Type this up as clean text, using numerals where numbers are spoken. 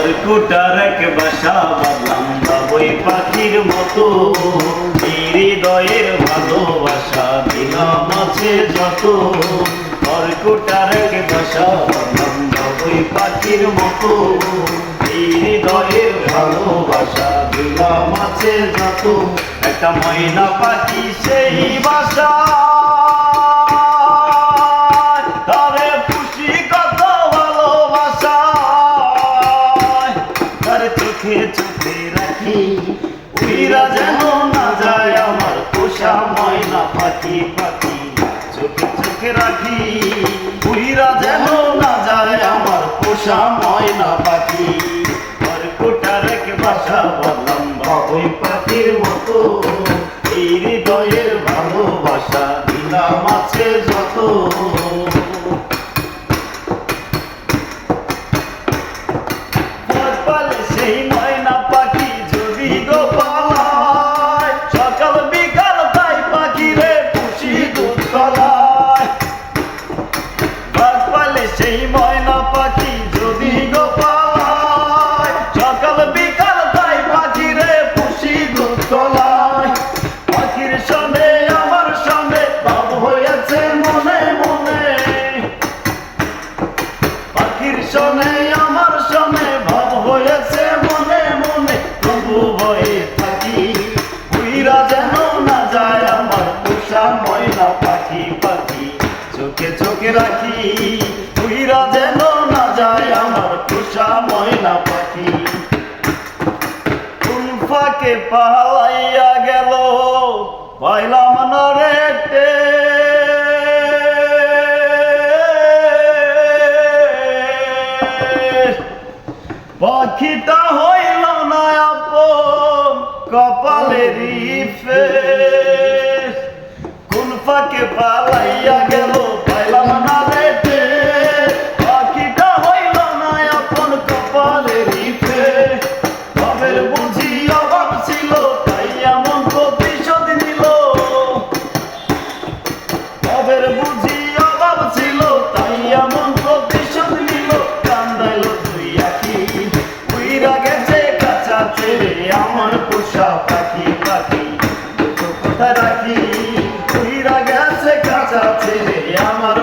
খড়কুটার এক বাসা বাঁধলাম বাবুই পাখির মতো, হৃদয়ের ভালোবাসা দিলাম আছে যত। খড়কুটার এক বাসা বাঁধলাম বাবুই পাখির মতো, হৃদয়ের ভালোবাসা দিলাম আছে যত। একটা ময়না পাখি সেই বাসা, তারে খুশি কত ভালোবাসা, তার চোখে চোখে রাখি উইরা যেন না যায় আমার পোষা ময়না পাখি। পাখি চোখে চোখে রাখি উইরা যেন না যায় আমার পোষা ময়না পাখি। খড়কুটার এক বাসা বাঁধলাম বাবুই পাখির মতো, এই হৃদয়ের ভালোবাসা দিলাম আছে যত। সেই ময়না পাখি যদি গো পালায়, সকাল বিকাল তাই পাখিরে পুষি দুধ কলায়। পালে সেই ময়না পাখি যদি গো পালায়, সকাল বিকাল তাই পাখিরে পুষি দুধ কলায়। পাখির সনে আমার সনে ভাব হয়েছে মনে মনে, পাখির সনে আমার সনে ভাব হয়েছে মনে মনে। তবু ভয়ে থাকি উইরা যেন না যায় আমার পোষা ময়না পাখি। পাখি চোখে চোখে রাখি উইরা যেন না যায় আমার পোষা ময়না পাখি। কোন ফাঁকে পালাইয়া গেল পাইলাম না রে টের। পাখিটা হইল না আপন কপালেরই ফের। কোন ফাঁকে পালাইয়া গেল পাইলাম না রে টের। পাখিটা হইল না আপন কপালেরই ফের। ভাবের বুঝি অভাব ছিল তাই এমন প্রতিশোধ নিল, ভাবের বুঝি অভাব ছিল তাই এমন প্রতিশোধ নিল। কান্দাইল দুই আখি উইরা গেছে কাছা ছেড়ে আমার পোষা পাখি। পাখি দুটো কথা রাখি উইরা গেছে কাছা ছেড়ে আমার